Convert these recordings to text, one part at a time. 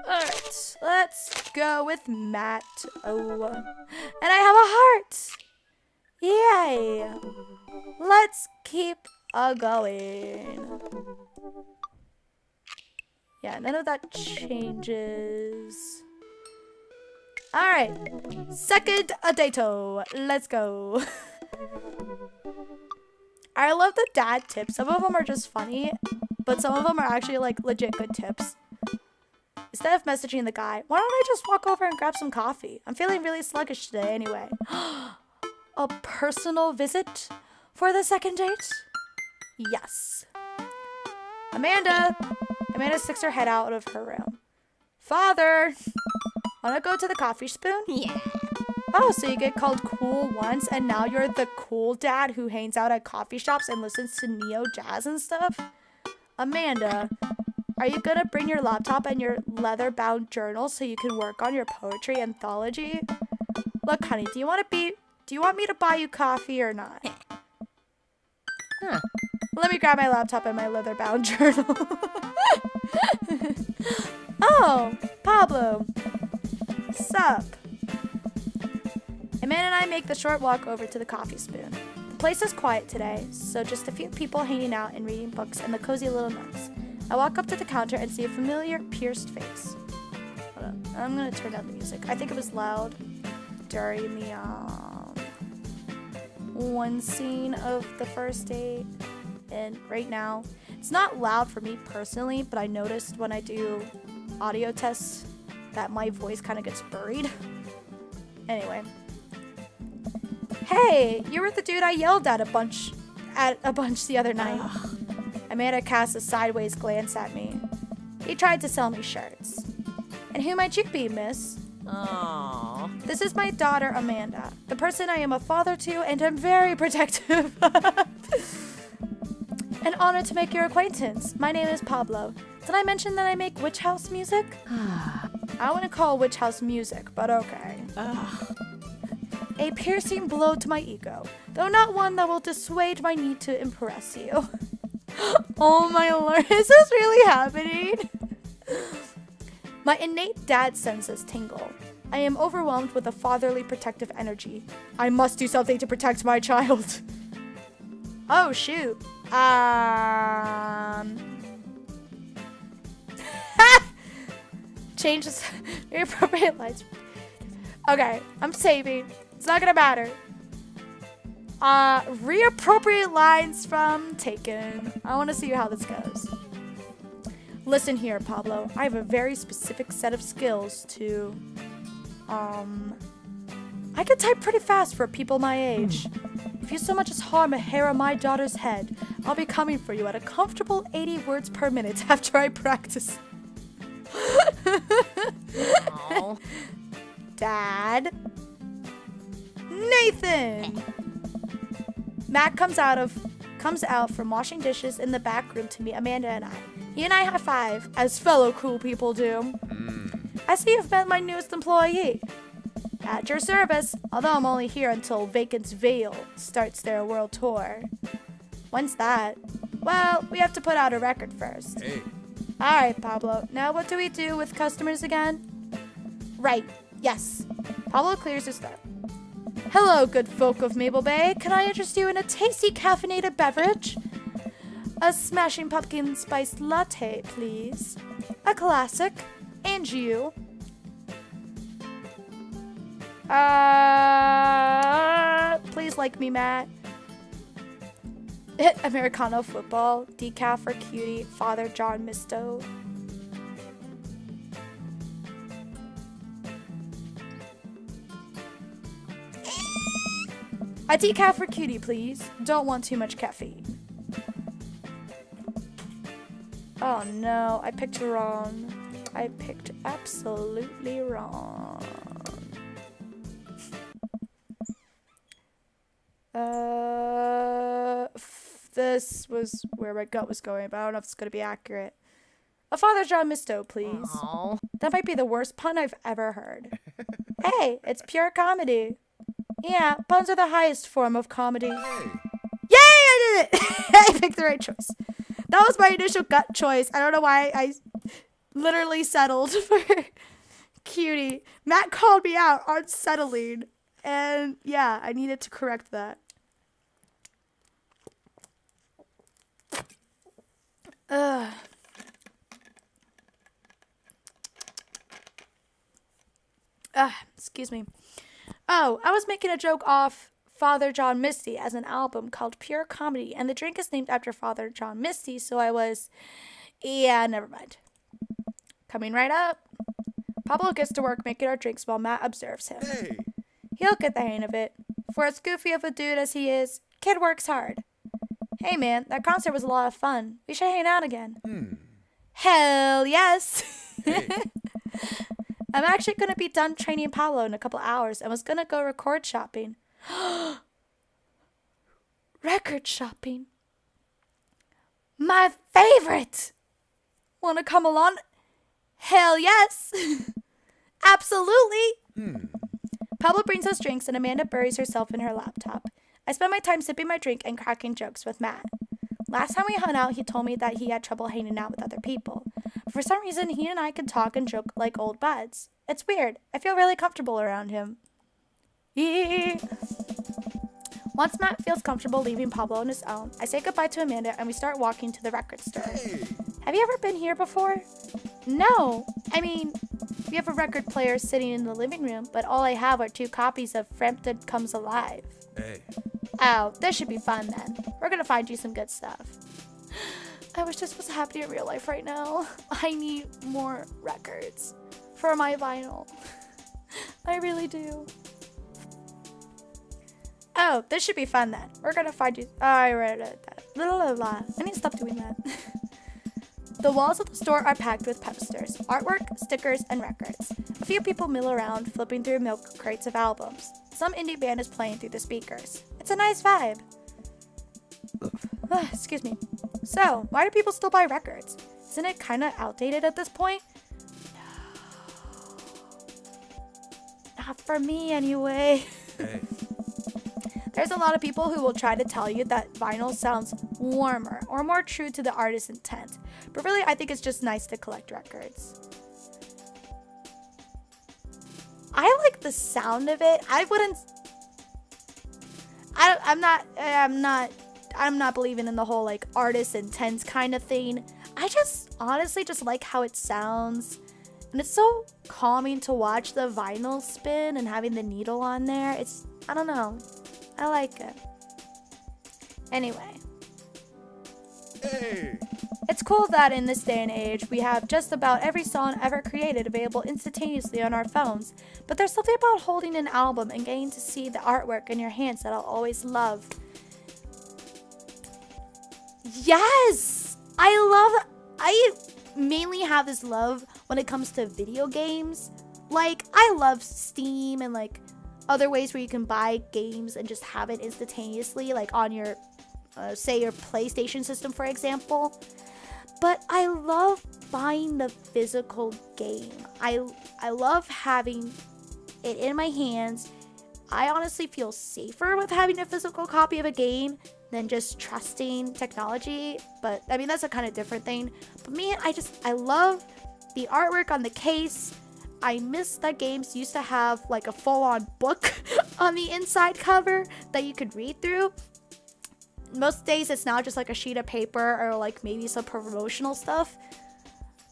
Alright, let's go with Matt. Oh, and I have a heart. Yay. Let's keep going. Yeah, none of that changes. Alright, second dato. Let's go. I love the dad tips. Some of them are just funny, but some of them are actually like legit good tips. Instead of messaging the guy, why don't I just walk over and grab some coffee? I'm feeling really sluggish today anyway. A personal visit for the second date? Yes. Amanda sticks her head out of her room. Father, wanna go to the coffee spoon? Yeah. Oh, so you get called cool once and now you're the cool dad who hangs out at coffee shops and listens to neo jazz and stuff? Amanda, are you gonna bring your laptop and your leather-bound journal so you can work on your poetry anthology? Look, honey, do you want me to buy you coffee or not? Huh. Let me grab my laptop and my leather-bound journal. Oh, Pablo. Sup? Amanda and I make the short walk over to the coffee spoon. The place is quiet today, so just a few people hanging out and reading books and the cozy little nooks. I walk up to the counter and see a familiar, pierced face. Hold on. I'm gonna turn down the music. I think it was loud during the one scene of the first date, and right now it's not loud for me personally, but I noticed when I do audio tests that my voice kind of gets buried. Anyway, hey, you were the dude I yelled at a bunch the other night. Amanda casts a sideways glance at me. He tried to sell me shirts. And who might you be, miss? Oh. This is my daughter, Amanda, the person I am a father to and am very protective. An honor to make your acquaintance. My name is Pablo. Did I mention that I make witch house music? I wouldn't call witch house music, but okay. A piercing blow to my ego, though not one that will dissuade my need to impress you. Oh my lord, is this really happening? My innate dad senses tingle. I am overwhelmed with a fatherly protective energy. I must do something to protect my child. Oh shoot. Change the appropriate lines. Okay, I'm saving. It's not gonna matter. Reappropriate lines from Taken. I want to see how this goes. Listen here, Pablo. I have a very specific set of skills to, I can type pretty fast for people my age. If you so much as harm a hair on my daughter's head, I'll be coming for you at a comfortable 80 words per minute after I practice. Oh. Dad. Nathan. Matt comes out from washing dishes in the back room to meet Amanda and I. He and I high five, as fellow cool people do. I see you've met my newest employee. At your service, although I'm only here until Vacant's Veil starts their world tour. When's that? Well, we have to put out a record first. Hey. Alright, Pablo. Now what do we do with customers again? Right. Yes. Pablo clears his throat. Hello, good folk of Maple Bay. Can I interest you in a tasty caffeinated beverage? A smashing pumpkin spice latte, please. A classic. And you? Please like me, Matt. Americano football. Decaf for cutie. Father John Misto. A decaf for cutie, please. Don't want too much caffeine. Oh no, I picked wrong. I picked absolutely wrong. This was where my gut was going, but I don't know if it's gonna be accurate. A Father John Misto, please. Oh. That might be the worst pun I've ever heard. Hey, it's pure comedy. Yeah, puns are the highest form of comedy. Hey. Yay, I did it! I picked the right choice. That was my initial gut choice. I don't know why I literally settled for cutie. Matt called me out on settling. And yeah, I needed to correct that. Ugh. Excuse me. Oh, I was making a joke off Father John Misty as an album called Pure Comedy, and the drink is named after Father John Misty, so I was... Yeah, never mind. Coming right up. Pablo gets to work making our drinks while Matt observes him. Hey. He'll get the hang of it. For as goofy of a dude as he is, kid works hard. Hey man, that concert was a lot of fun. We should hang out again. Hell yes! Hey. I'm actually going to be done training Pablo in a couple hours and was going to go record shopping. Record shopping. My favorite! Want to come along? Hell yes! Absolutely! Pablo brings us drinks and Amanda buries herself in her laptop. I spend my time sipping my drink and cracking jokes with Matt. Last time we hung out, he told me that he had trouble hanging out with other people. For some reason, he and I can talk and joke like old buds. It's weird. I feel really comfortable around him. Yee. Once Matt feels comfortable leaving Pablo on his own, I say goodbye to Amanda and we start walking to the record store. Hey. Have you ever been here before? No. I mean, we have a record player sitting in the living room, but all I have are 2 copies of Frampton Comes Alive. Hey. Oh, this should be fun then. We're gonna find you some good stuff. I wish this was happening in real life right now. I need more records for my vinyl. I really do. Oh, this should be fun then. We're gonna find you. Oh, I read that. I need to stop doing that. The walls of the store are packed with posters, artwork, stickers, and records. A few people mill around, flipping through milk crates of albums. Some indie band is playing through the speakers. It's a nice vibe. Excuse me. So, why do people still buy records? Isn't it kind of outdated at this point? No. Not for me, anyway. Hey. There's a lot of people who will try to tell you that vinyl sounds warmer or more true to the artist's intent. But really, I think it's just nice to collect records. I like the sound of it. I wouldn't... I'm not believing in the whole like artist intent kind of thing. I just honestly just like how it sounds. And it's so calming to watch the vinyl spin and having the needle on there. I don't know. I like it. Anyway. Hey. It's cool that in this day and age, we have just about every song ever created available instantaneously on our phones. But there's something about holding an album and getting to see the artwork in your hands that I'll always love. Yes! I mainly have this love when it comes to video games. Like, I love Steam and like other ways where you can buy games and just have it instantaneously, like on your, say your PlayStation system, for example. But I love buying the physical game. I love having it in my hands. I honestly feel safer with having a physical copy of a game than just trusting technology. But I mean, that's a kind of different thing. But me, I love the artwork on the case. I miss that games used to have like a full-on book on the inside cover that you could read through. Most days it's now just like a sheet of paper or like maybe some promotional stuff.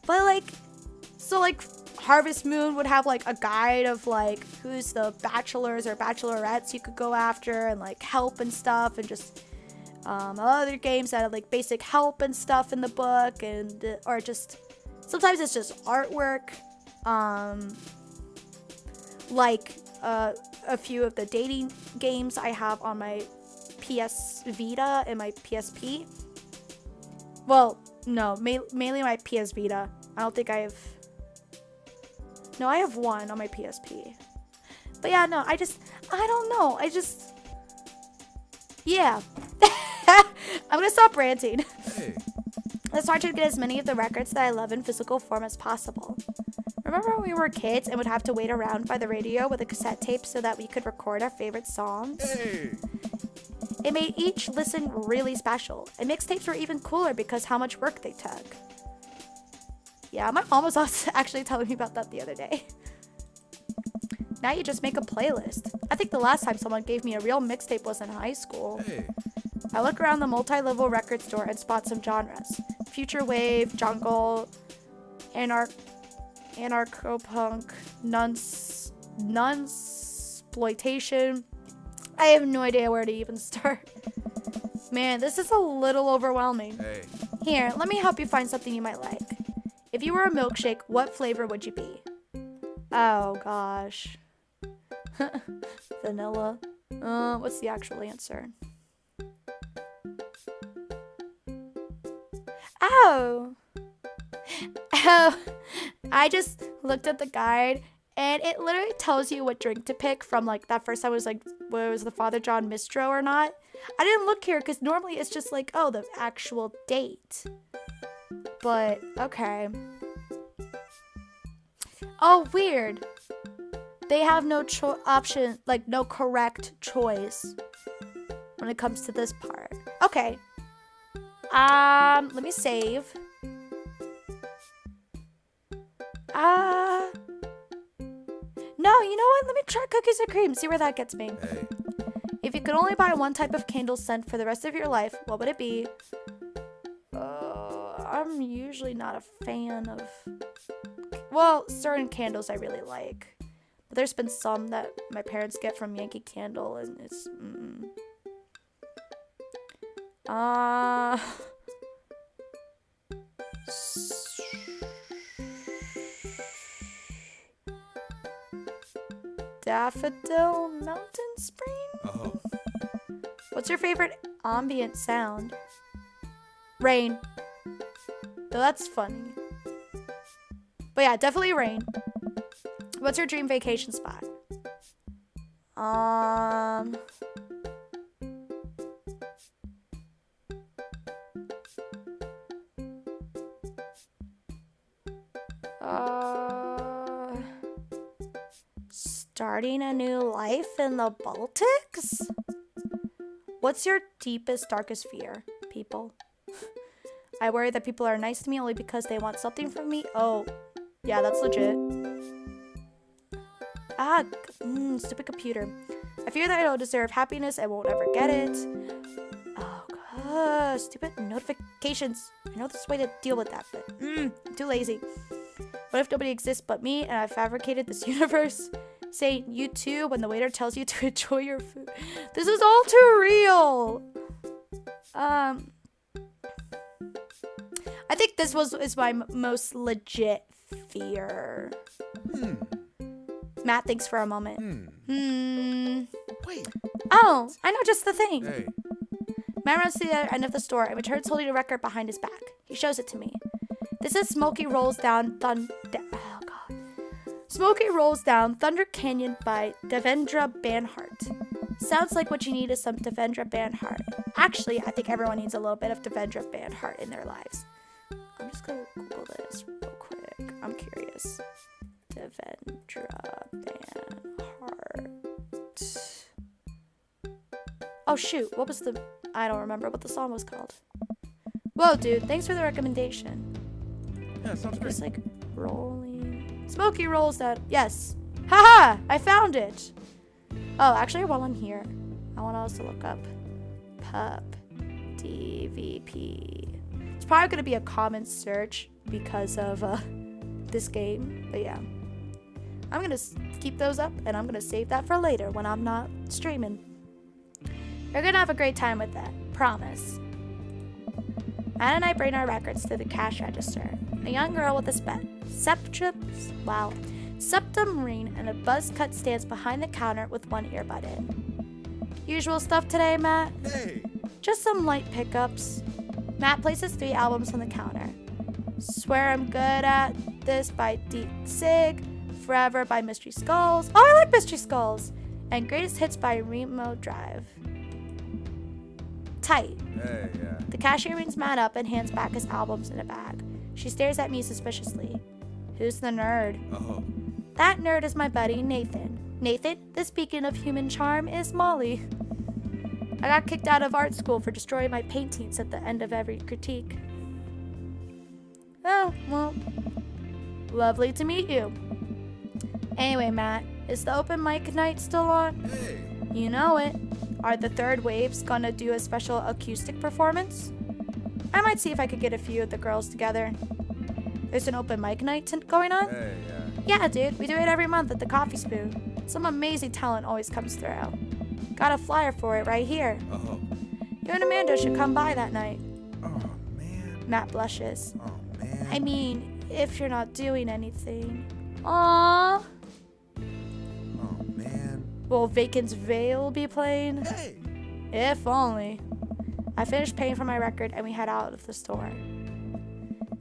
But like, so like Harvest Moon would have like a guide of like who's the bachelors or bachelorettes you could go after and like help and stuff, and just other games that have like basic help and stuff in the book, and or just sometimes it's just artwork. Like a few of the dating games I have on my PS Vita and my PSP. Well, no, mainly my PS Vita. I don't think I have... No, I have one on my PSP. But yeah, no, I don't know. Yeah. I'm gonna stop ranting. Hey. Let's try to get as many of the records that I love in physical form as possible. Remember when we were kids and would have to wait around by the radio with a cassette tape so that we could record our favorite songs? Hey. It made each listen really special, and mixtapes were even cooler because how much work they took. Yeah, my mom was also actually telling me about that the other day. Now you just make a playlist. I think the last time someone gave me a real mixtape was in high school. Hey. I look around the multi-level record store and spot some genres. Future wave, jungle, anarcho-punk, nunsploitation. I have no idea where to even start. Man, this is a little overwhelming. Hey. Here, let me help you find something you might like. If you were a milkshake, what flavor would you be? Oh gosh. Vanilla. What's the actual answer? Oh. Oh. I just looked at the guide and it literally tells you what drink to pick from like that first I was like, was the Father John Mistro or not? I didn't look here because normally it's just like, oh, the actual date. But, okay. Oh, weird. They have no option, like no correct choice when it comes to this part. Okay. Let me save. No, you know what? Let me try cookies and cream. See where that gets me. Hey. If you could only buy one type of candle scent for the rest of your life, what would it be? I'm usually not a fan of... Well, certain candles I really like. But there's been some that my parents get from Yankee Candle, and it's... Daffodil Mountain Spring? Oh. What's your favorite ambient sound? Rain. Though that's funny. But yeah, definitely rain. What's your dream vacation spot? Starting a new life in the Baltics? What's your deepest, darkest fear, people? I worry that people are nice to me only because they want something from me. Oh, yeah, that's legit. Stupid computer. I fear that I don't deserve happiness and won't ever get it. Oh, God. Stupid notifications. I know there's a way to deal with that, but I'm too lazy. What if nobody exists but me and I fabricated this universe? Say you too when the waiter tells you to enjoy your food. This is all too real. I think this is my most legit fear. Matt thinks for a moment. Wait. Oh, I know just the thing. Hey. Matt runs to the other end of the store and returns holding a record behind his back. He shows it to me. This is Smokey Rolls Down Smokey Rolls Down Thunder Canyon by Devendra Banhart. Sounds like what you need is some Devendra Banhart. Actually, I think everyone needs a little bit of Devendra Banhart in their lives. I'm just gonna Google this real quick. I'm curious. Devendra Banhart. Oh shoot, what was the... I don't remember what the song was called. Whoa, dude, thanks for the recommendation. Yeah, sounds great. Just like rolling. Smokey rolls that. Yes. Haha! I found it. Oh, actually, while I'm here, I want us to look up pup DVP. It's probably going to be a common search because of this game. But yeah. I'm going to keep those up and I'm going to save that for later when I'm not streaming. You're going to have a great time with that. Promise. Matt and I bring our records to the cash register. A young girl with a septum ring and a buzz cut stands behind the counter with one earbud in. Usual stuff today, Matt? Hey. Just some light pickups. Matt places 3 albums on the counter. Swear I'm Good at This by Deep Sig, Forever by Mystery Skulls. Oh, I like Mystery Skulls. And Greatest Hits by Remo Drive. Tight. Hey, yeah. The cashier rings Matt up and hands back his albums in a bag. She stares at me suspiciously. Who's the nerd? Oh. That nerd is my buddy, Nathan. Nathan, this beacon of human charm is Molly. I got kicked out of art school for destroying my paintings at the end of every critique. Oh, well, Lovely to meet you. Anyway, Matt, is the open mic night still on? Hey. You know it. Are the Third Waves gonna do a special acoustic performance? I might see if I could get a few of the girls together. There's an open mic night going on? Hey, Yeah, dude, we do it every month at the Coffee Spoon. Some amazing talent always comes through. Got a flyer for it right here. Oh. You and Amanda should come by that night. Oh, man. Matt blushes. Oh, man. I mean, if you're not doing anything. Aww. Oh, man. Will Vacant's Veil be playing? Hey. If only. I finished paying for my record and we head out of the store.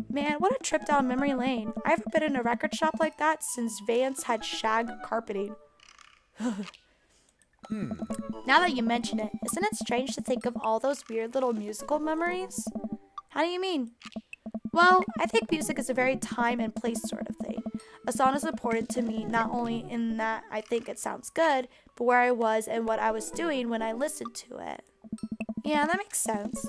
Man, what a trip down memory lane. I haven't been in a record shop like that since Vance had shag carpeting. Now that you mention it, isn't it strange to think of all those weird little musical memories? How do you mean? Well, I think music is a very time and place sort of thing. A song is important to me not only in that I think it sounds good, but where I was and what I was doing when I listened to it. Yeah, that makes sense.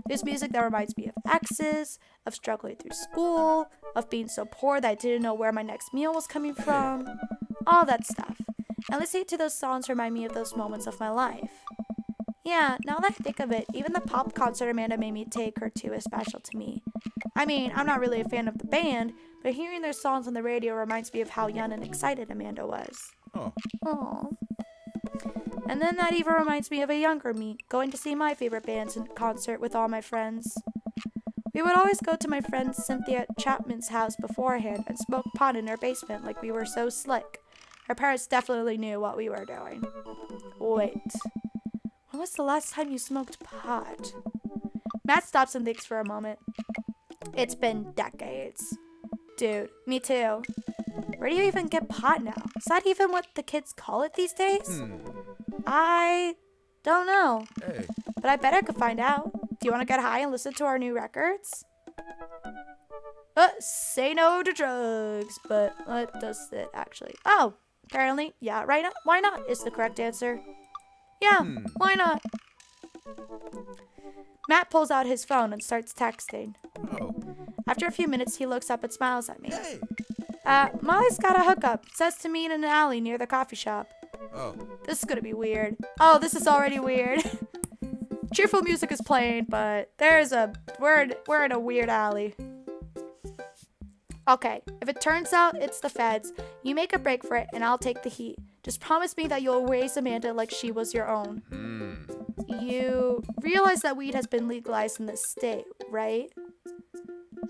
There's music that reminds me of exes, of struggling through school, of being so poor that I didn't know where my next meal was coming from, all that stuff. And listening to those songs remind me of those moments of my life. Yeah, now that I think of it, even the pop concert Amanda made me take her to is special to me. I mean, I'm not really a fan of the band, but hearing their songs on the radio reminds me of how young and excited Amanda was. Oh. Aww. And then that even reminds me of a younger me, going to see my favorite bands in concert with all my friends. We would always go to my friend Cynthia Chapman's house beforehand and smoke pot in her basement like we were so slick. Her parents definitely knew what we were doing. Wait. When was the last time you smoked pot? Matt stops and thinks for a moment. It's been decades. Dude, me too. Where do you even get pot now? Is that even what the kids call it these days? I don't know. Hey. But I bet I could find out. Do you want to get high and listen to our new records? Say no to drugs. But what does it actually? Oh, apparently, yeah, right now. Why not is the correct answer. Yeah, why not? Matt pulls out his phone and starts texting. Oh. After a few minutes, he looks up and smiles at me. Hey. Molly's got a hookup. Says to meet in an alley near the coffee shop. Oh. This is gonna be weird. Oh, this is already weird. Cheerful music is playing, but we're in a weird alley. Okay, if it turns out it's the feds, you make a break for it and I'll take the heat. Just promise me that you'll raise Amanda like she was your own. You realize that weed has been legalized in this state, right?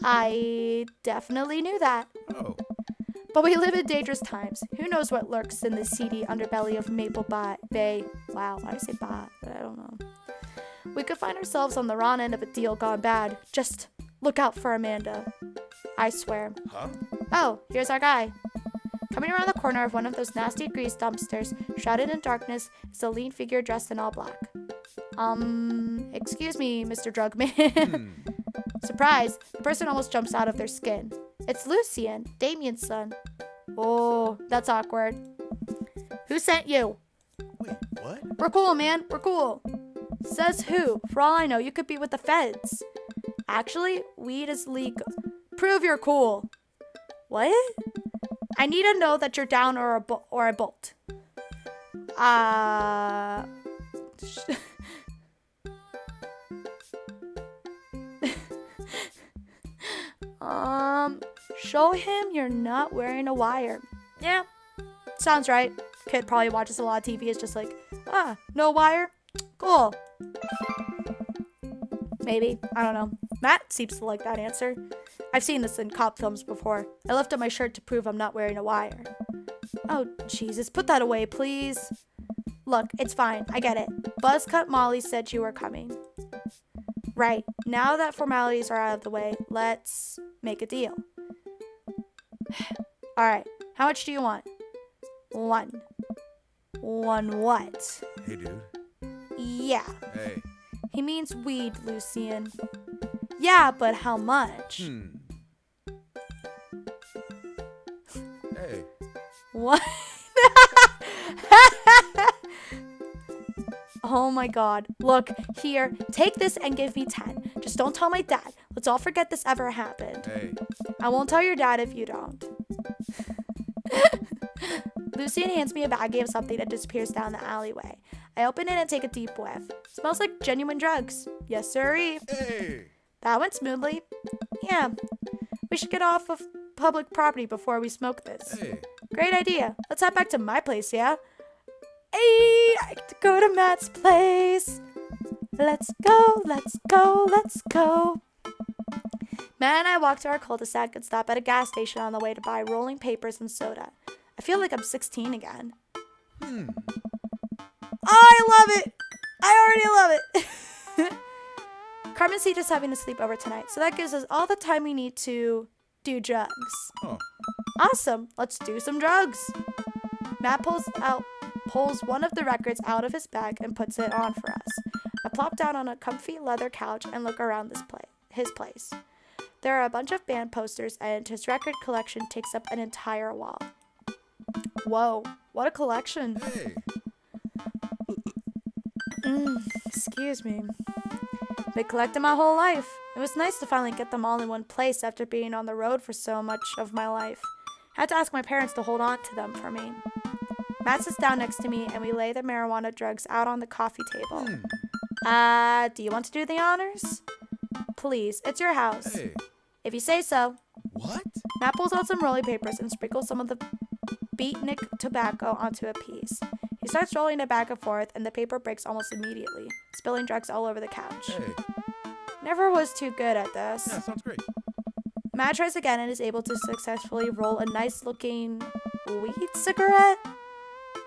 I definitely knew that. Oh. But we live in dangerous times. Who knows what lurks in the seedy underbelly of Maple Bay. Wow, why did I say Bat? I don't know. We could find ourselves on the wrong end of a deal gone bad. Just look out for Amanda. I swear. Huh? Oh, here's our guy. Coming around the corner of one of those nasty grease dumpsters, shrouded in darkness, is a lean figure dressed in all black. Excuse me, Mr. Drugman. Surprise, the person almost jumps out of their skin. It's Lucien, Damien's son. Oh, that's awkward. Who sent you? Wait, what? We're cool, man. We're cool. Says who? For all I know, you could be with the feds. Actually, weed is legal. Prove you're cool. What? I need to know that you're down or a bolt. Show him you're not wearing a wire. Yeah, sounds right. Kid probably watches a lot of TV. It's just like, no wire? Cool. Maybe. I don't know. Matt seems to like that answer. I've seen this in cop films before. I lift up my shirt to prove I'm not wearing a wire. Oh, Jesus. Put that away, please. Look, it's fine. I get it. Buzzcut Molly said you were coming. Right. Now that formalities are out of the way, let's make a deal. Alright. How much do you want? One. One what? Hey, dude. Yeah. Hey. He means weed, Lucien. Yeah, but how much? Hey. What? Oh my god. Look, here, take this and give me 10. Just don't tell my dad. Let's all forget this ever happened. Hey. I won't tell your dad if you don't. Lucien hands me a baggie of something that disappears down the alleyway. I open it and take a deep whiff. Smells like genuine drugs. Yes, sirree. Hey. That went smoothly. Yeah. We should get off of public property before we smoke this. Hey. Great idea. Let's head back to my place, yeah? Hey, I get to go to Matt's place. Let's go, let's go, let's go. Matt and I walk to our cul-de-sac and stop at a gas station on the way to buy rolling papers and soda. I feel like I'm 16 again. Oh, I love it. I already love it. Carmencita's having a sleepover tonight, so that gives us all the time we need to do drugs. Oh. Awesome. Let's do some drugs. Matt pulls one of the records out of his bag and puts it on for us. I plop down on a comfy leather couch and look around his place. There are a bunch of band posters, and his record collection takes up an entire wall. Whoa, what a collection. Hey. Excuse me. Been collecting my whole life. It was nice to finally get them all in one place after being on the road for so much of my life. I had to ask my parents to hold on to them for me. Matt sits down next to me and we lay the marijuana drugs out on the coffee table. Do you want to do the honors? Please, it's your house. Hey. If you say so. What? Matt pulls out some rolling papers and sprinkles some of the beatnik tobacco onto a piece. He starts rolling it back and forth, and the paper breaks almost immediately, spilling drugs all over the couch. Hey. Never was too good at this. Yeah, sounds great. Matt tries again and is able to successfully roll a nice-looking weed cigarette.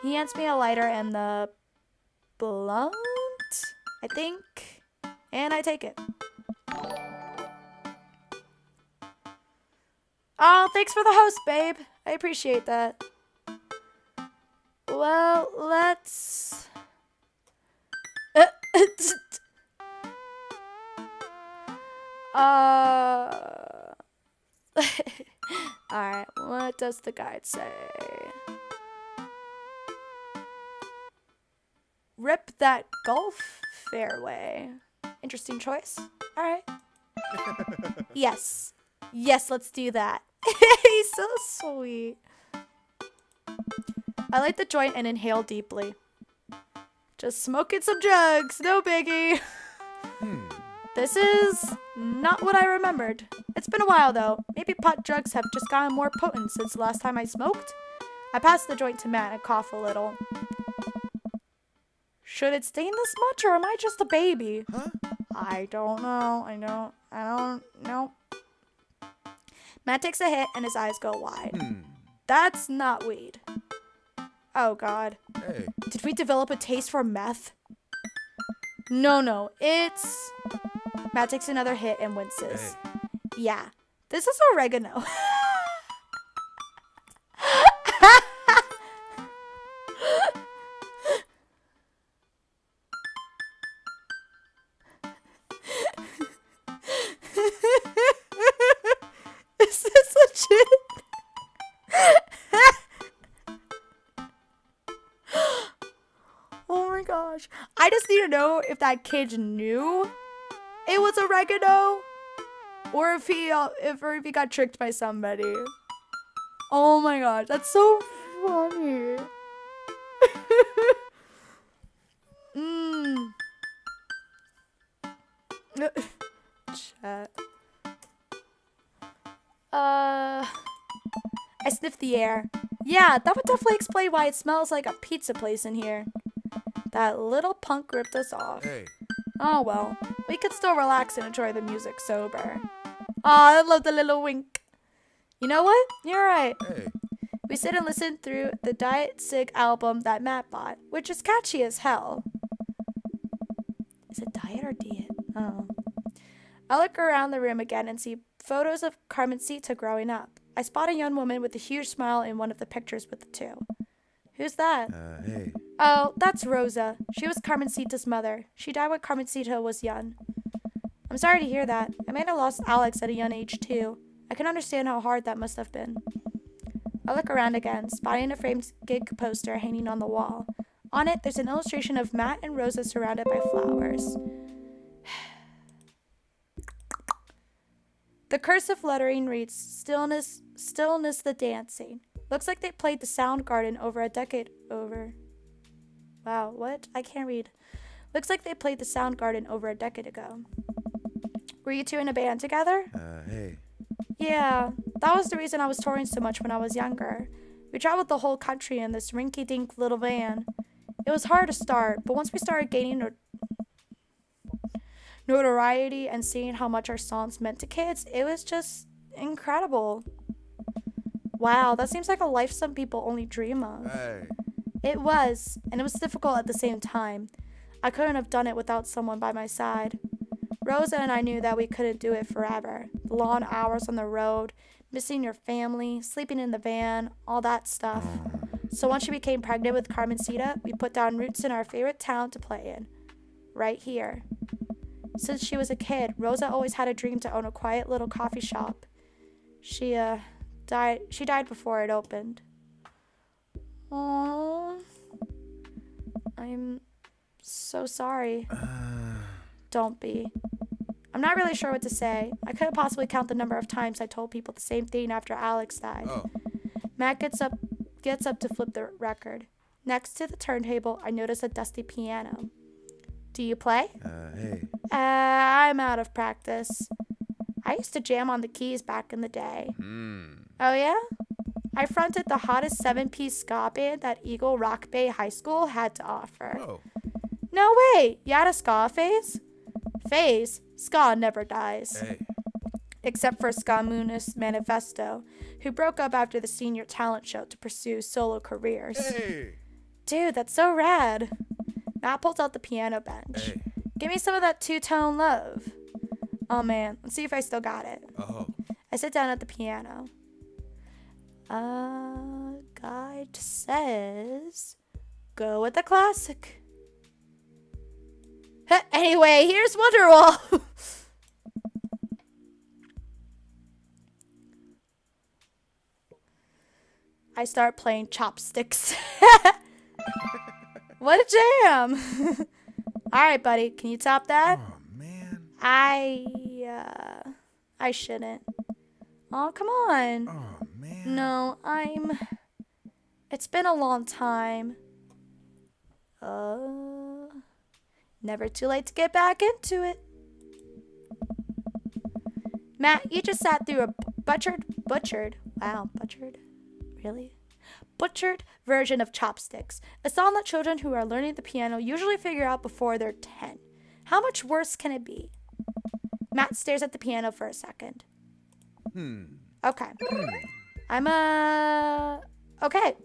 He hands me a lighter and the blunt, I think, and I take it. Oh, thanks for the host, babe. I appreciate that. Well, let's... Alright, what does the guide say? Rip that golf fairway. Interesting choice. Alright. Yes. Yes, let's do that. He's so sweet. I light the joint and inhale deeply. Just smoking some drugs, no biggie. This is not what I remembered. It's been a while though. Maybe pot drugs have just gotten more potent since the last time I smoked. I pass the joint to Matt and cough a little. Should it stain this much or am I just a baby? Huh? I don't know. I don't know. Matt takes a hit and his eyes go wide. That's not weed. Oh god. Hey. Did we develop a taste for meth? No, it's... Matt takes another hit and winces. Hey. Yeah, this is oregano. Is this legit? Oh my gosh. I just need to know if that kid knew it was oregano or if he got tricked by somebody. Oh my gosh, that's so funny. Chat. I sniffed the air. Yeah, that would definitely explain why it smells like a pizza place in here. That little punk ripped us off. Hey. Oh well, we could still relax and enjoy the music sober. Aw, I love the little wink. You know what? You're right. Hey. We sit and listen through the Diet Sig album that Matt bought, which is catchy as hell. Is it Diet or Diet? Oh. I look around the room again and see photos of Carmencita growing up. I spot a young woman with a huge smile in one of the pictures with the two. Who's that? Hey. Oh, that's Rosa. She was Carmencita's mother. She died when Carmencita was young. I'm sorry to hear that. I might have lost Alex at a young age too. I can understand how hard that must have been. I look around again, spotting a framed gig poster hanging on the wall. On it, there's an illustration of Matt and Rosa surrounded by flowers. The cursive lettering reads, "Stillness, stillness the dancing." Looks like they played the Soundgarden over a decade over. Wow, what? I can't read. Looks like they played the Soundgarden over a decade ago. Were you two in a band together? Hey. Yeah, that was the reason I was touring so much when I was younger. We traveled the whole country in this rinky-dink little van. It was hard to start, but once we started gaining notoriety and seeing how much our songs meant to kids, it was just incredible. Wow, that seems like a life some people only dream of. Hey. It was, and it was difficult at the same time. I couldn't have done it without someone by my side. Rosa and I knew that we couldn't do it forever. The long hours on the road, missing your family, sleeping in the van, all that stuff. So once she became pregnant with Carmencita, we put down roots in our favorite town to play in. Right here. Since she was a kid, Rosa always had a dream to own a quiet little coffee shop. She died before it opened. Aww. I'm so sorry. Don't be. I'm not really sure what to say. I couldn't possibly count the number of times I told people the same thing after Alex died. Oh. Matt gets up to flip the record. Next to the turntable, I notice a dusty piano. Do you play? Hey. I'm out of practice. I used to jam on the keys back in the day. Oh yeah? I fronted the hottest 7-piece ska band that Eagle Rock Bay High School had to offer. Oh. No way! You had a ska phase? Phase? Ska never dies. Hey. Except for Ska Moonist Manifesto, who broke up after the senior talent show to pursue solo careers. Hey. Dude, that's so rad. Matt pulls out the piano bench. Hey. Give me some of that two-tone love. Oh man, let's see if I still got it. Oh. I sit down at the piano. Guide says, go with the classic. Anyway, here's Wonderwall. I start playing chopsticks. What a jam. All right, buddy, can you top that? Oh, man. I shouldn't. Oh, come on. Oh, man. No, it's been a long time. Never too late to get back into it. Matt, you just sat through a butchered, really? Butchered version of Chopsticks, a song that children who are learning the piano usually figure out before they're 10. How much worse can it be? Matt stares at the piano for a second. Okay. Okay.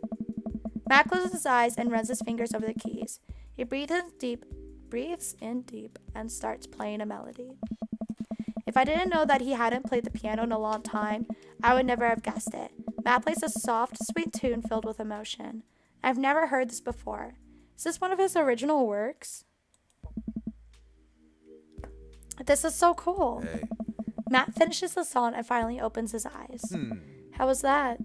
Matt closes his eyes and runs his fingers over the keys. He breathes in deep, and starts playing a melody. If I didn't know that he hadn't played the piano in a long time, I would never have guessed it. Matt plays a soft, sweet tune filled with emotion. I've never heard this before. Is this one of his original works? This is so cool. Hey. Matt finishes the song and finally opens his eyes. How was that?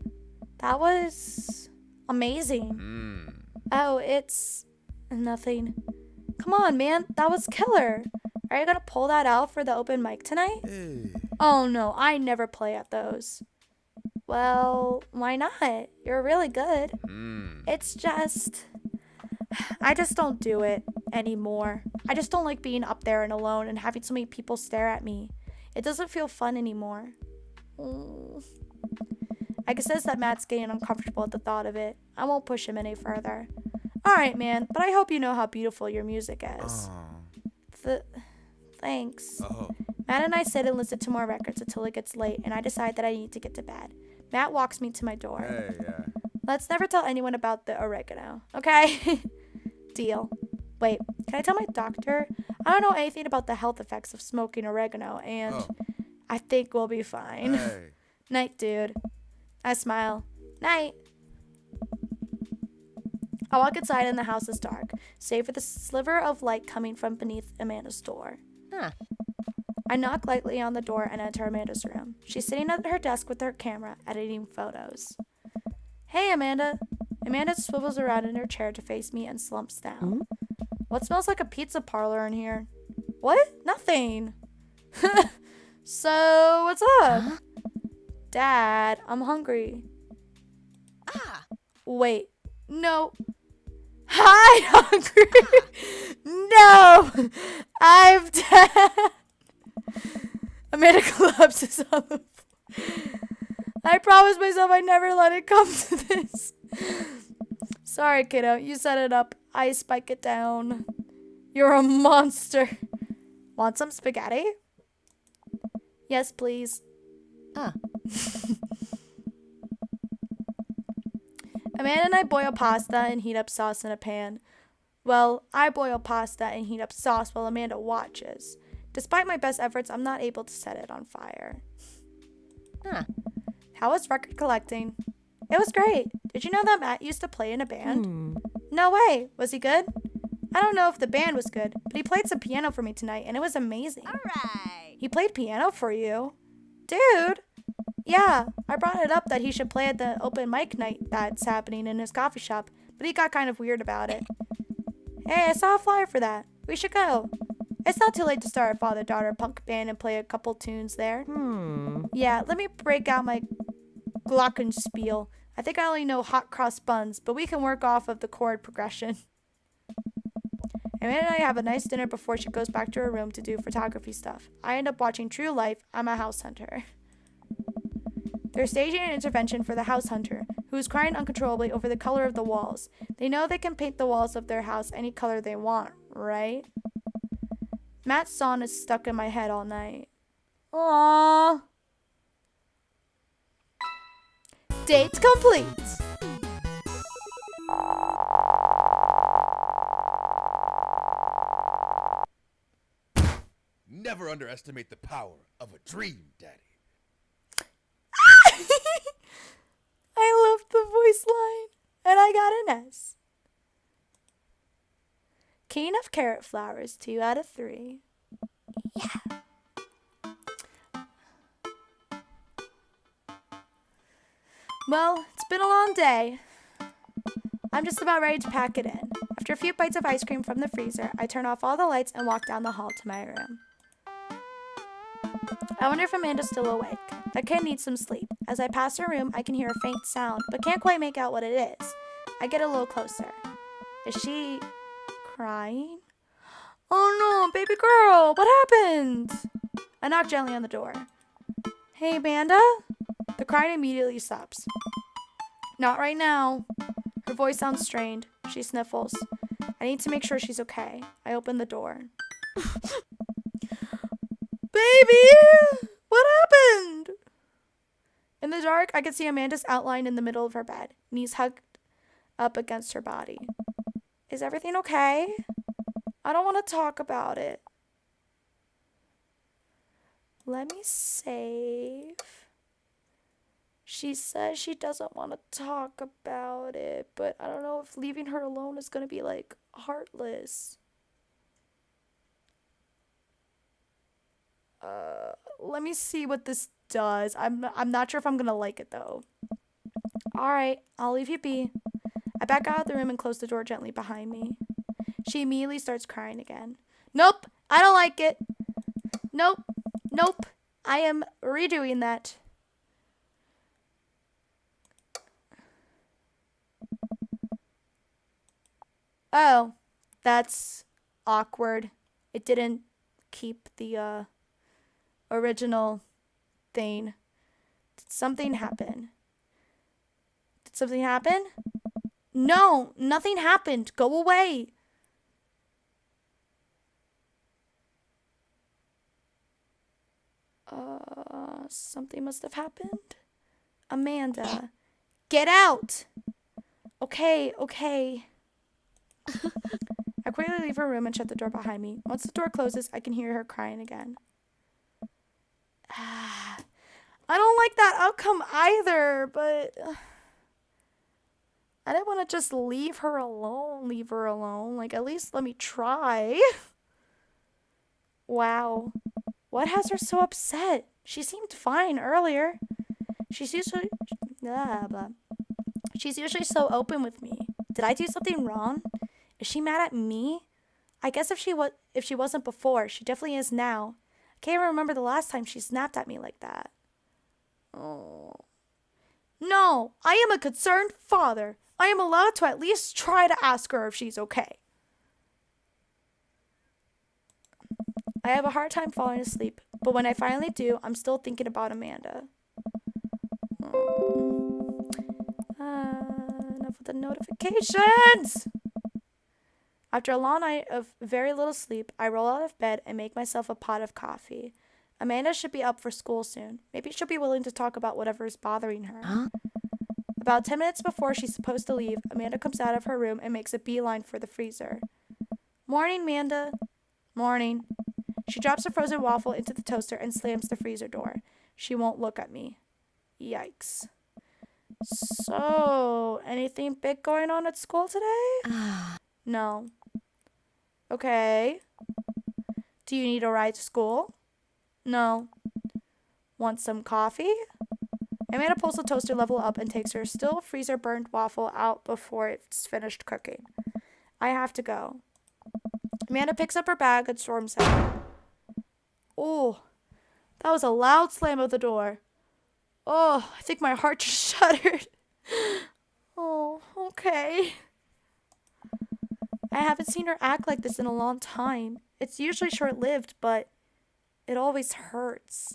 That was amazing. Oh, it's nothing. Come on, man. That was killer. Are you gonna pull that out for the open mic tonight? Hey. Oh no, I never play at those. Well, why not? You're really good. It's just, I just don't do it anymore. I just don't like being up there and alone and having so many people stare at me. It doesn't feel fun anymore. I guess that Matt's getting uncomfortable at the thought of it. I won't push him any further. Alright, man, but I hope you know how beautiful your music is. Thanks. Oh. Matt and I sit and listen to more records until it gets late, and I decide that I need to get to bed. Matt walks me to my door. Hey, yeah. Let's never tell anyone about the oregano, okay? Deal. Wait, can I tell my doctor? I don't know anything about the health effects of smoking oregano, and I think we'll be fine. Hey. Night, dude. I smile. Night. I walk inside and the house is dark, save for the sliver of light coming from beneath Amanda's door. Huh. I knock lightly on the door and enter Amanda's room. She's sitting at her desk with her camera, editing photos. Hey, Amanda. Amanda swivels around in her chair to face me and slumps down. What smells like a pizza parlor in here? What? Nothing. So, what's up? Dad, I'm hungry. Ah. Wait, no. Hi, hungry. No, I'm dead. Amanda collapses on the floor. I promised myself I'd never let it come to this. Sorry, kiddo. You set it up. I spike it down. You're a monster. Want some spaghetti? Yes, please. Ah. Amanda and I boil pasta and heat up sauce in a pan. Well, I boil pasta and heat up sauce while Amanda watches. Despite my best efforts, I'm not able to set it on fire. Huh. How was record collecting? It was great. Did you know that Matt used to play in a band? Hmm. No way. Was he good? I don't know if the band was good, but he played some piano for me tonight and it was amazing. All right. He played piano for you? Dude! Yeah, I brought it up that he should play at the open mic night that's happening in his coffee shop, but he got kind of weird about it. Hey, I saw a flyer for that. We should go. It's not too late to start a father-daughter punk band and play a couple tunes there. Yeah, let me break out my glockenspiel. I think I only know hot cross buns, but we can work off of the chord progression. Amanda and I have a nice dinner before she goes back to her room to do photography stuff. I end up watching True Life. I'm a house hunter. They're staging an intervention for the house hunter, who is crying uncontrollably over the color of the walls. They know they can paint the walls of their house any color they want, right? Matt's song is stuck in my head all night. Aww. Date complete. Never underestimate the power of a dream, Daddy. I loved the voice line, and I got an S. King of carrot flowers, 2 out of 3. Yeah. Well, it's been a long day. I'm just about ready to pack it in. After a few bites of ice cream from the freezer, I turn off all the lights and walk down the hall to my room. I wonder if Amanda's still awake. That kid needs some sleep. As I pass her room, I can hear a faint sound, but can't quite make out what it is. I get a little closer. Is she crying? Oh no, baby girl, what happened? I knock gently on the door. Hey, Amanda? The crying immediately stops. Not right now. Her voice sounds strained. She sniffles. I need to make sure she's okay. I open the door. Baby! What happened? In the dark, I could see Amanda's outline in the middle of her bed, knees hugged up against her body. Is everything okay? I don't want to talk about it. Let me save. She says she doesn't want to talk about it, but I don't know if leaving her alone is going to be, like, heartless. Let me see what this does. I'm not sure if I'm going to like it, though. All right, I'll leave you be. I back out of the room and close the door gently behind me. She immediately starts crying again. Nope, I don't like it. Nope, nope, I am redoing that. Oh, that's awkward. It didn't keep the original thing. Did something happen? Did something happen? No, nothing happened. Go away. Something must have happened. Amanda, get out. Okay. I quickly leave her room and shut the door behind me. Once the door closes, I can hear her crying again. I don't like that outcome either, but I didn't want to just leave her alone. Like, at least let me try. Wow. What has her so upset? She seemed fine earlier. She's usually so open with me. Did I do something wrong? Is she mad at me? I guess if she wasn't before, she definitely is now. Can't even remember the last time she snapped at me like that. Oh. No, I am a concerned father. I am allowed to at least try to ask her if she's okay. I have a hard time falling asleep, but when I finally do, I'm still thinking about Amanda. Enough with the notifications! After a long night of very little sleep, I roll out of bed and make myself a pot of coffee. Amanda should be up for school soon. Maybe she'll be willing to talk about whatever is bothering her. Huh? About 10 minutes before she's supposed to leave, Amanda comes out of her room and makes a beeline for the freezer. Morning, Amanda. Morning. She drops a frozen waffle into the toaster and slams the freezer door. She won't look at me. Yikes. So, anything big going on at school today? No. Okay. Do you need a ride to school? No. Want some coffee? Amanda pulls the toaster level up and takes her still freezer burned waffle out before it's finished cooking. I have to go. Amanda picks up her bag and storms out. Oh, that was a loud slam of the door. Oh, I think my heart just shuddered. Oh, okay. I haven't seen her act like this in a long time. It's usually short-lived, but it always hurts.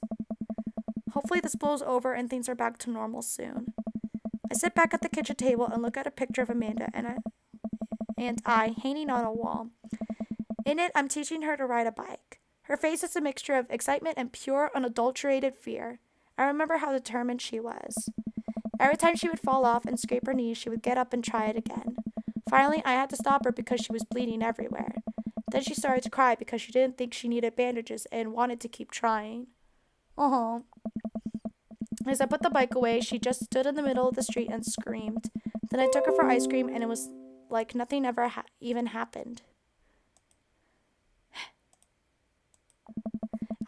Hopefully this blows over and things are back to normal soon. I sit back at the kitchen table and look at a picture of Amanda and I hanging on a wall. In it, I'm teaching her to ride a bike. Her face is a mixture of excitement and pure, unadulterated fear. I remember how determined she was. Every time she would fall off and scrape her knees, she would get up and try it again. Finally, I had to stop her because she was bleeding everywhere. Then she started to cry because she didn't think she needed bandages and wanted to keep trying. Oh. As I put the bike away, she just stood in the middle of the street and screamed. Then I took her for ice cream, and it was like nothing ever even happened.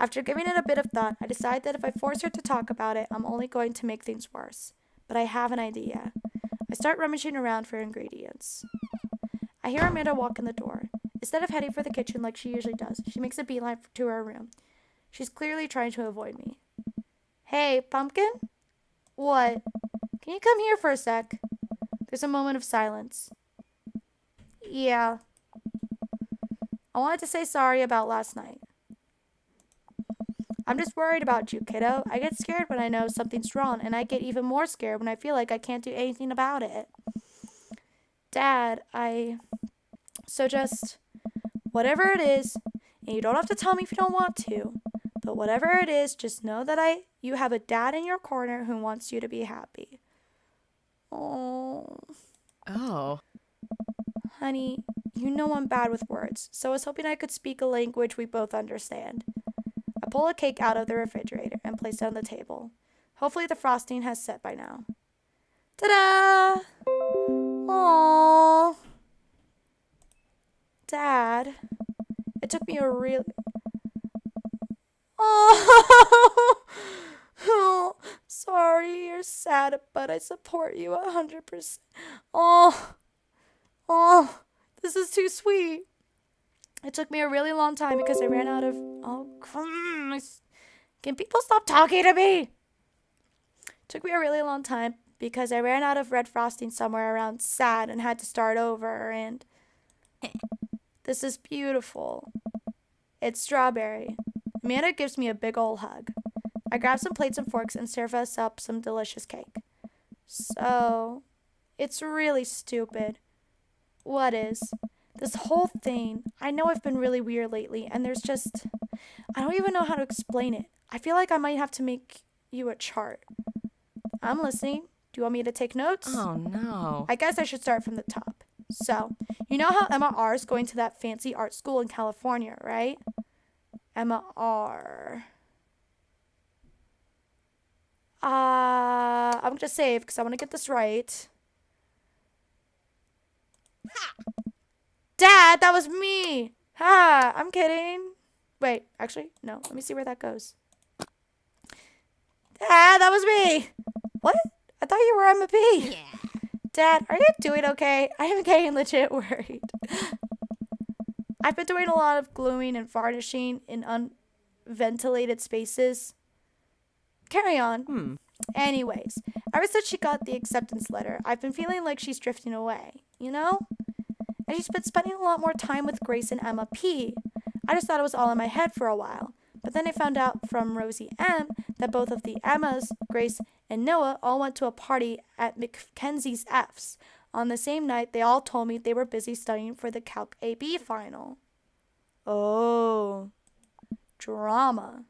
After giving it a bit of thought, I decided that if I force her to talk about it, I'm only going to make things worse. But I have an idea. I start rummaging around for ingredients. I hear Amanda walk in the door. Instead of heading for the kitchen like she usually does, she makes a beeline to her room. She's clearly trying to avoid me. Hey, Pumpkin? What? Can you come here for a sec? There's a moment of silence. Yeah. I wanted to say sorry about last night. I'm just worried about you, kiddo. I get scared when I know something's wrong, and I get even more scared when I feel like I can't do anything about it. Dad, So just, whatever it is, and you don't have to tell me if you don't want to, but whatever it is, just know that you have a dad in your corner who wants you to be happy. Oh. Oh. Honey, you know I'm bad with words, so I was hoping I could speak a language we both understand. I pull a cake out of the refrigerator and place it on the table. Hopefully the frosting has set by now. Ta-da! Aww. Dad, it took me a real... Oh, sorry, you're sad, but I support you 100%. Oh, this is too sweet. It took me a really long time because I ran out of... Oh, can people stop talking to me? It took me a really long time because I ran out of red frosting somewhere around sad and had to start over, and... This is beautiful. It's strawberry. Amanda gives me a big ol' hug. I grab some plates and forks and serve us up some delicious cake. So, it's really stupid. What is? This whole thing. I know I've been really weird lately, and there's just... I don't even know how to explain it. I feel like I might have to make you a chart. I'm listening. Do you want me to take notes? Oh, no. I guess I should start from the top. So, you know how Emma R is going to that fancy art school in California, right? Emma R. I'm going to save because I want to get this right. Dad, that was me. Ha, I'm kidding. Wait, actually, no. Let me see where that goes. Dad, that was me. What? I thought you were Emma P. Yeah. Dad, are you doing okay? I am getting legit worried. I've been doing a lot of gluing and varnishing in ventilated spaces. Carry on. Anyways, ever since she got the acceptance letter, I've been feeling like she's drifting away, you know? And she's been spending a lot more time with Grace and Emma P. I just thought it was all in my head for a while. But then I found out from Rosie M that both of the Emmas, Grace and Noah, all went to a party at Mackenzie's F's. On the same night, they all told me they were busy studying for the Calc AB final. Oh, drama.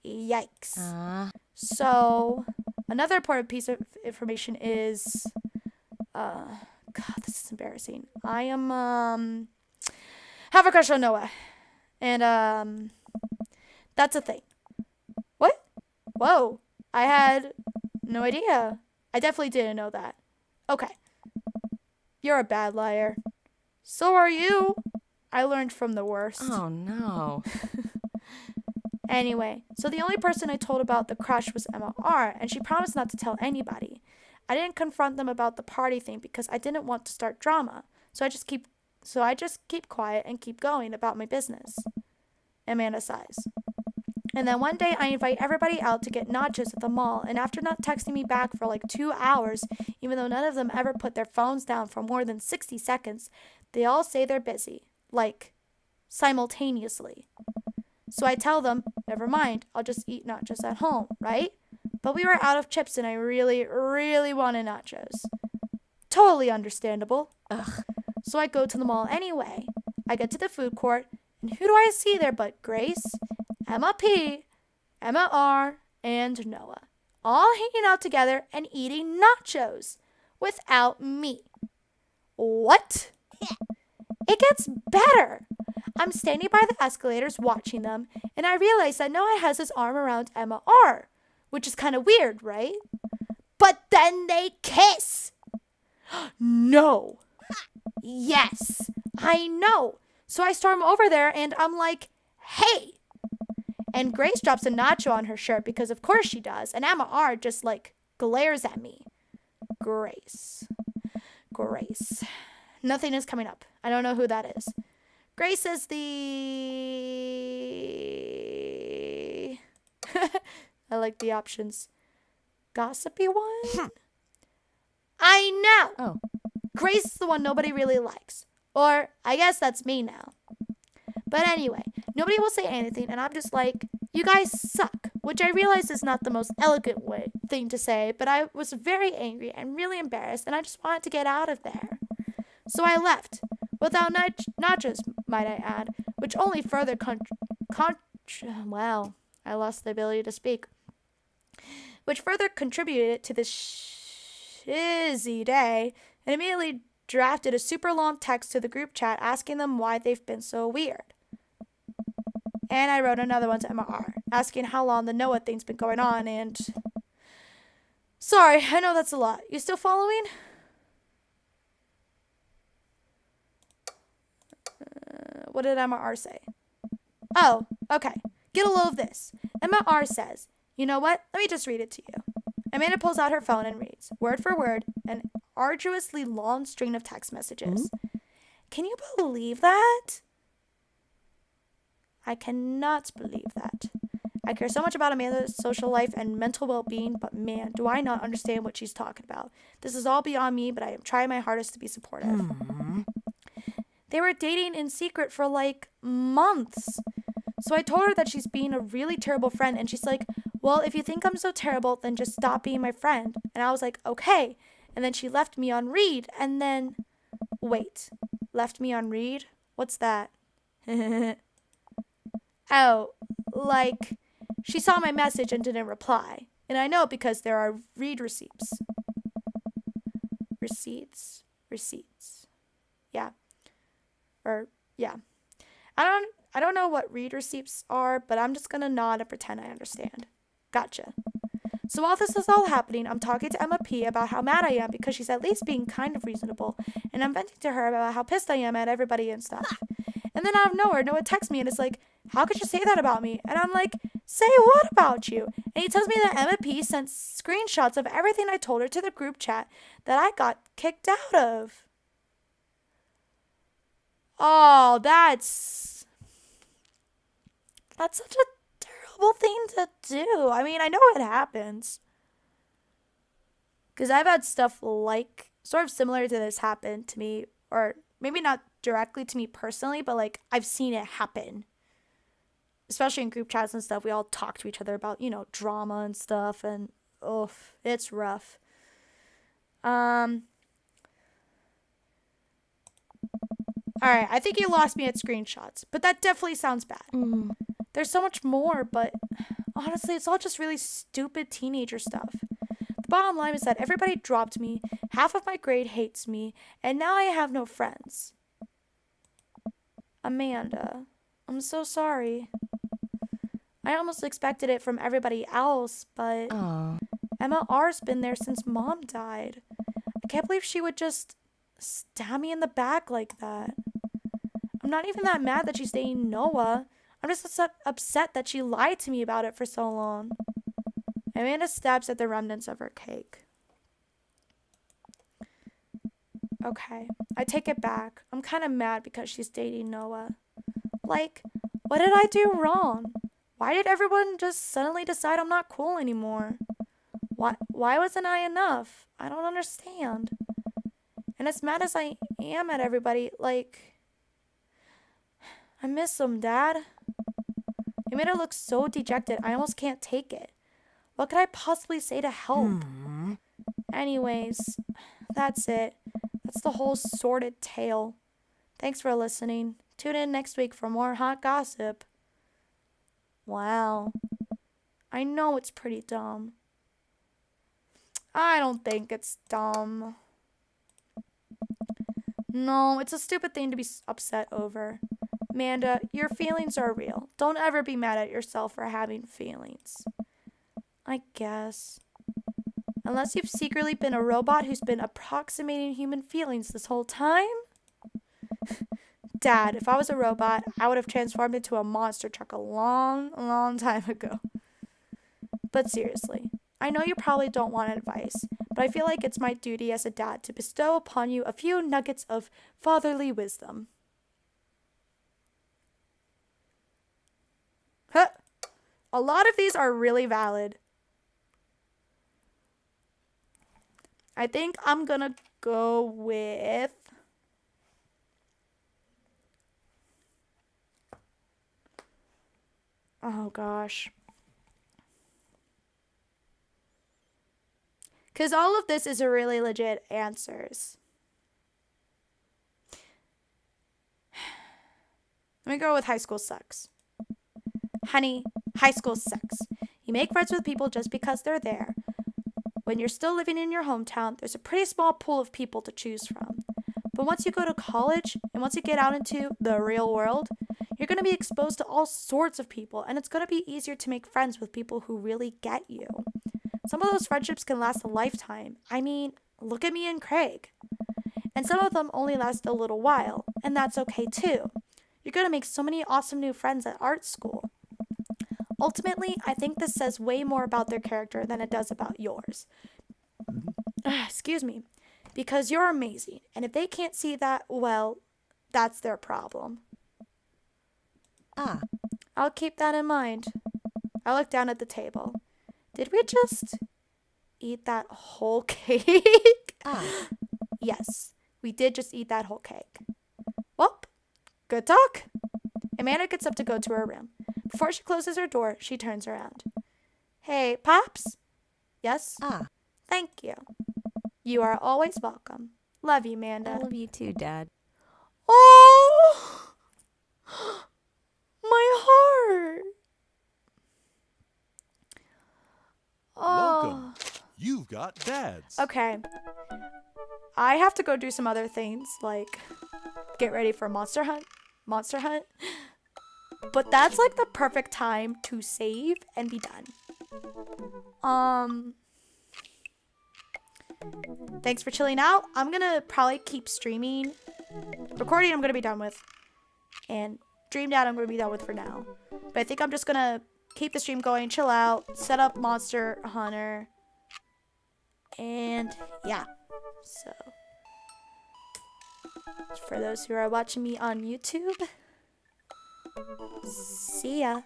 Yikes. So, another important piece of information is, God, this is embarrassing. I have a crush on Noah. And, that's a thing. What? Whoa. I had no idea. I definitely didn't know that. Okay. You're a bad liar. So are you. I learned from the worst. Oh, no. Anyway, so the only person I told about the crush was Emma R, and she promised not to tell anybody. I didn't confront them about the party thing because I didn't want to start drama. So I just keep quiet and keep going about my business. Amanda sighs. And then one day I invite everybody out to get nachos at the mall, and after not texting me back for like 2 hours, even though none of them ever put their phones down for more than 60 seconds, they all say they're busy. Like, simultaneously. So I tell them, never mind, I'll just eat nachos at home, right? But we were out of chips and I really, really wanted nachos. Totally understandable. Ugh. So I go to the mall anyway. I get to the food court, and who do I see there but Grace, Emma P, Emma R, and Noah, all hanging out together and eating nachos without me. What? It gets better. I'm standing by the escalators watching them, and I realize that Noah has his arm around Emma R, which is kind of weird, right? But then they kiss. No. Yes, I know. So I storm over there and I'm like, hey. And Grace drops a nacho on her shirt because of course she does. And Emma R just like glares at me. Grace. Nothing is coming up. I don't know who that is. Grace is the... I like the options. Gossipy one? I know. Oh. Grace is the one nobody really likes. Or I guess that's me now. But anyway, nobody will say anything, and I'm just like, you guys suck. Which I realize is not the most elegant thing to say, but I was very angry and really embarrassed, and I just wanted to get out of there. So I left. Without nachos, might I add, which only further wow, I lost the ability to speak. Which further contributed to this shizzy day, and immediately drafted a super long text to the group chat asking them why they've been so weird. And I wrote another one to Emma R, asking how long the Noah thing's been going on, and... Sorry, I know that's a lot. You still following? What did Emma R say? Oh, okay. Get a load of this. Emma R says, you know what? Let me just read it to you. Amanda pulls out her phone and reads, word for word, an arduously long string of text messages. Can you believe that? I cannot believe that. I care so much about Amanda's social life and mental well-being, but man, do I not understand what she's talking about. This is all beyond me, but I am trying my hardest to be supportive. They were dating in secret for like months. So I told her that she's being a really terrible friend, and she's like, well, if you think I'm so terrible, then just stop being my friend. And I was like, okay. And then she left me on read, and then... Wait. Left me on read? What's that? Oh, like, she saw my message and didn't reply. And I know because there are read receipts. Receipts. Yeah. Yeah. I don't know what read receipts are, but I'm just gonna nod and pretend I understand. Gotcha. So while this is all happening, I'm talking to Emma P about how mad I am because she's at least being kind of reasonable, and I'm venting to her about how pissed I am at everybody and stuff. And then out of nowhere, Noah texts me and is like, how could you say that about me? And I'm like, say what about you? And he tells me that Emma P sent screenshots of everything I told her to the group chat that I got kicked out of. Oh, that's such a horrible thing to do. I mean, I know it happens. Because I've had stuff like, sort of similar to this happen to me. Or maybe not directly to me personally, but like, I've seen it happen. Especially in group chats and stuff, we all talk to each other about, you know, drama and stuff. And, oh, it's rough. Alright, I think you lost me at screenshots, but that definitely sounds bad. There's so much more, but honestly, it's all just really stupid teenager stuff. The bottom line is that everybody dropped me, half of my grade hates me, and now I have no friends. Amanda, I'm so sorry. I almost expected it from everybody else, but Oh. Emma R's been there since Mom died. I can't believe she would just stab me in the back like that. I'm not even that mad that she's dating Noah. I'm just upset that she lied to me about it for so long. Amanda stabs at the remnants of her cake. Okay, I take it back. I'm kind of mad because she's dating Noah. Like, what did I do wrong? Why did everyone just suddenly decide I'm not cool anymore? Why wasn't I enough? I don't understand. And as mad as I am at everybody, like, I miss them, Dad. It made her look so dejected, I almost can't take it. What could I possibly say to help? Anyways, that's it. That's the whole sordid tale. Thanks for listening. Tune in next week for more hot gossip. Wow. I know it's pretty dumb. I don't think it's dumb. No, it's a stupid thing to be upset over. Amanda, your feelings are real. Don't ever be mad at yourself for having feelings. I guess. Unless you've secretly been a robot who's been approximating human feelings this whole time? Dad, if I was a robot, I would have transformed into a monster truck a long time ago. But seriously, I know you probably don't want advice, but I feel like it's my duty as a dad to bestow upon you a few nuggets of fatherly wisdom. Huh. A lot of these are really valid. I think I'm gonna go with... Oh, gosh. Because all of this is a really legit answers. Let me go with high school sucks. Honey, high school sucks. You make friends with people just because they're there. When you're still living in your hometown, there's a pretty small pool of people to choose from. But once you go to college, and once you get out into the real world, you're going to be exposed to all sorts of people, and it's going to be easier to make friends with people who really get you. Some of those friendships can last a lifetime. I mean, look at me and Craig. And some of them only last a little while, and that's okay too. You're going to make so many awesome new friends at art school. Ultimately, I think this says way more about their character than it does about yours. Excuse me. Because you're amazing, and if they can't see that, well, that's their problem. I'll keep that in mind. I look down at the table. Did we just eat that whole cake? Yes, we did just eat that whole cake. Well, good talk. Amanda gets up to go to her room. Before she closes her door, she turns around. Hey, Pops? Yes? Thank you. You are always welcome. Love you, Amanda. I love you too, Dad. Oh! My heart! Oh. Welcome. You've got dads. Okay. I have to go do some other things, like get ready for Monster Hunt. But that's like the perfect time to save and be done. Thanks for chilling out. I'm gonna probably keep streaming. Recording I'm gonna be done with. And Dream Dad I'm gonna be done with for now. But I think I'm just gonna keep the stream going, chill out, set up Monster Hunter. And yeah. So for those who are watching me on YouTube, see ya.